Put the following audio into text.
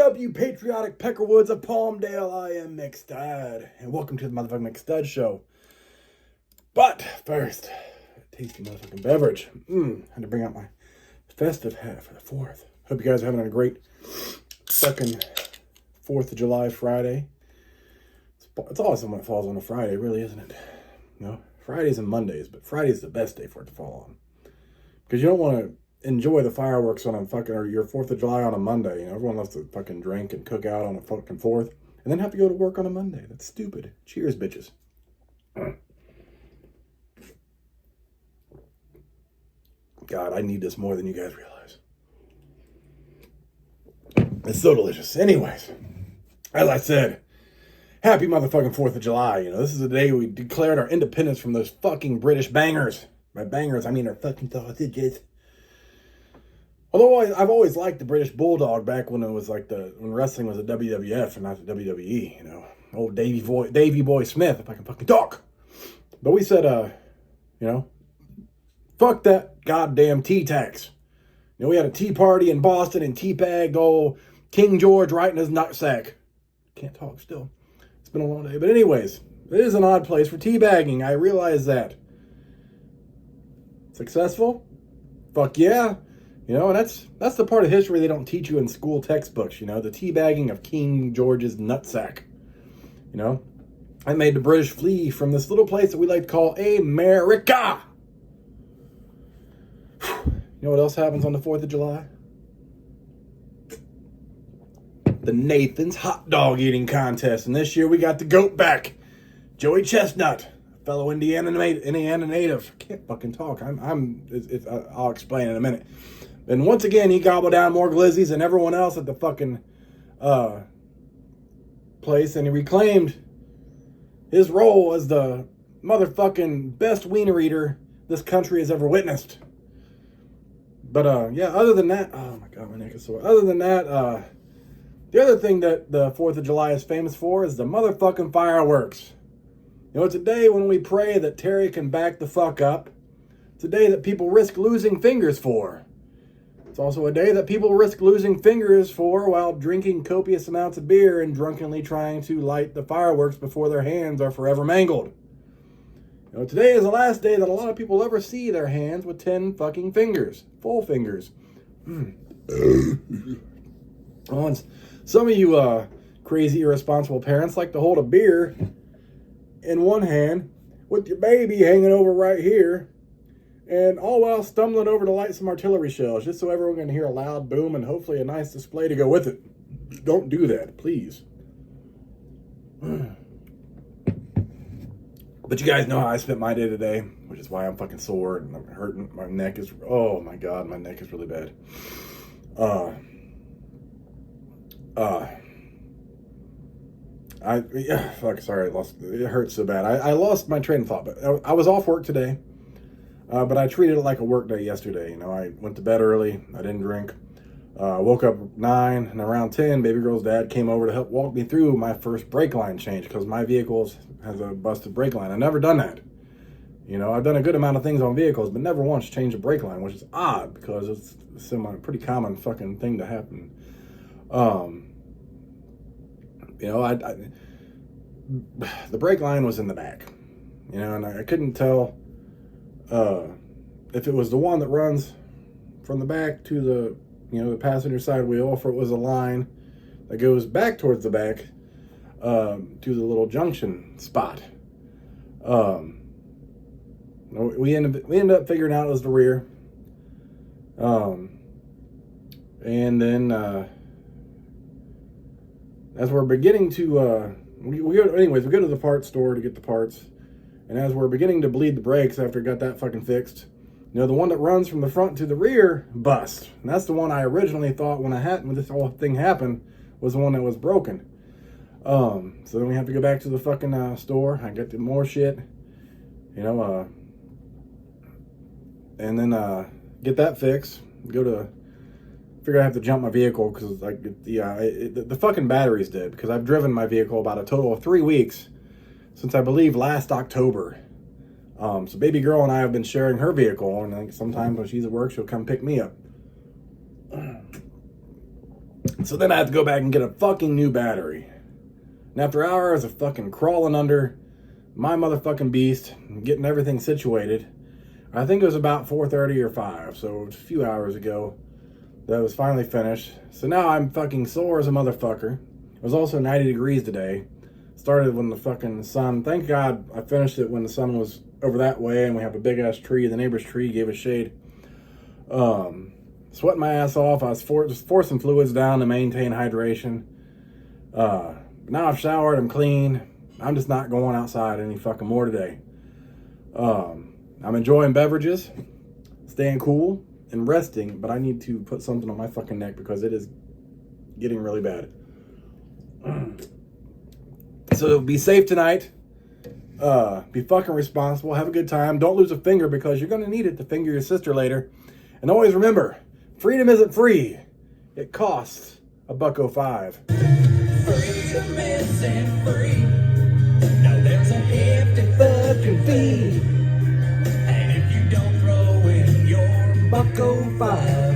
up, you patriotic peckerwoods of Palmdale? I am McStud, and welcome to the motherfucking McStud Show. But first, tasty motherfucking beverage. Had to bring out my festive hat for the 4th. Hope you guys are having a great fucking 4th of July Friday. It's awesome when it falls on a Friday, really, isn't it? You know, Fridays and Mondays, but Friday's the best day for it to fall on. Because you don't want to enjoy the fireworks on a fucking, or your 4th of July on a Monday. You know, everyone loves to fucking drink and cook out on a fucking 4th, and then have to go to work on a Monday. That's stupid. Cheers, bitches. God, I need this more than you guys realize. It's so delicious. Anyways, as I said, happy motherfucking 4th of July. You know, this is the day we declared our independence from those fucking British bangers. By bangers, I mean our fucking sausages. Although I've always liked the British Bulldog back when it was like when wrestling was a WWF and not the WWE, you know. Old Davey Boy Smith, if I can fucking talk. But we said, you know, fuck that goddamn tea tax. You know, we had a tea party in Boston and teabagged old King George right in his nutsack. Can't talk still. It's been a long day. But anyways, it is an odd place for teabagging. I realize that. Successful? Fuck yeah. You know, and that's the part of history they don't teach you in school textbooks, you know, the teabagging of King George's nutsack. You know, I made the British flee from this little place that we like to call America. You know what else happens on the 4th of July? The Nathan's hot dog eating contest. And this year we got the goat back. Joey Chestnut, fellow Indiana native. Can't fucking talk. I'll explain in a minute. And once again, he gobbled down more glizzies than everyone else at the fucking place. And he reclaimed his role as the motherfucking best wiener eater this country has ever witnessed. But, yeah, other than that, oh my God, my neck is sore. Other than that, the other thing that the 4th of July is famous for is the motherfucking fireworks. You know, it's a day when we pray that Terry can back the fuck up. It's a day that people risk losing fingers for. It's also a day that people risk losing fingers for while drinking copious amounts of beer and drunkenly trying to light the fireworks before their hands are forever mangled. You know, today is the last day that a lot of people ever see their hands with 10 fucking fingers. Full fingers. Oh, some of you crazy, irresponsible parents like to hold a beer in one hand with your baby hanging over right here, and all while stumbling over to light some artillery shells, just so everyone can hear a loud boom and hopefully a nice display to go with it. Don't do that, please. But you guys know how I spent my day today, which is why I'm fucking sore and I'm hurting. My neck is, oh my God, my neck is really bad. It hurts so bad. I lost my train of thought, but I was off work today. But I treated it like a work day yesterday. You know, I went to bed early. I didn't drink. Woke up 9, and around 10, baby girl's dad came over to help walk me through my first brake line change because my vehicle has a busted brake line. I've never done that. You know, I've done a good amount of things on vehicles, but never once changed a brake line, which is odd because it's a pretty common fucking thing to happen. You know, the brake line was in the back. You know, and I couldn't tell if it was the one that runs from the back to the, you know, the passenger side wheel, or if it was a line that goes back towards the back to the little junction spot. We ended up figuring out it was the rear. And then as we're beginning to we go to the parts store to get the parts. And as we're beginning to bleed the brakes after I got that fucking fixed, you know, the one that runs from the front to the rear bust. And that's the one I originally thought when this whole thing happened was the one that was broken. So then we have to go back to the fucking store. I get more shit, you know, and then get that fixed. Figure I have to jump my vehicle because like the fucking battery's dead because I've driven my vehicle about a total of 3 weeks. Since I believe last October. So baby girl and I have been sharing her vehicle, and like sometimes when she's at work, she'll come pick me up. So then I had to go back and get a fucking new battery. And after hours of fucking crawling under my motherfucking beast, getting everything situated, I think it was about 4:30 or 5, so it was a few hours ago that was finally finished. So now I'm fucking sore as a motherfucker. It was also 90 degrees today. Started when the fucking sun, thank God I finished it when the sun was over that way and we have a big ass tree. The neighbor's tree gave us shade. Sweating my ass off. I was just forcing fluids down to maintain hydration. Now I've showered, I'm clean. I'm just not going outside any fucking more today. I'm enjoying beverages, staying cool, and resting, but I need to put something on my fucking neck because it is getting really bad. So be safe tonight. Be fucking responsible. Have a good time. Don't lose a finger because you're going to need it to finger your sister later. And always remember, freedom isn't free. It costs $1.05. Freedom isn't free. No, there's a hefty fucking fee. And if you don't throw in your $1.05,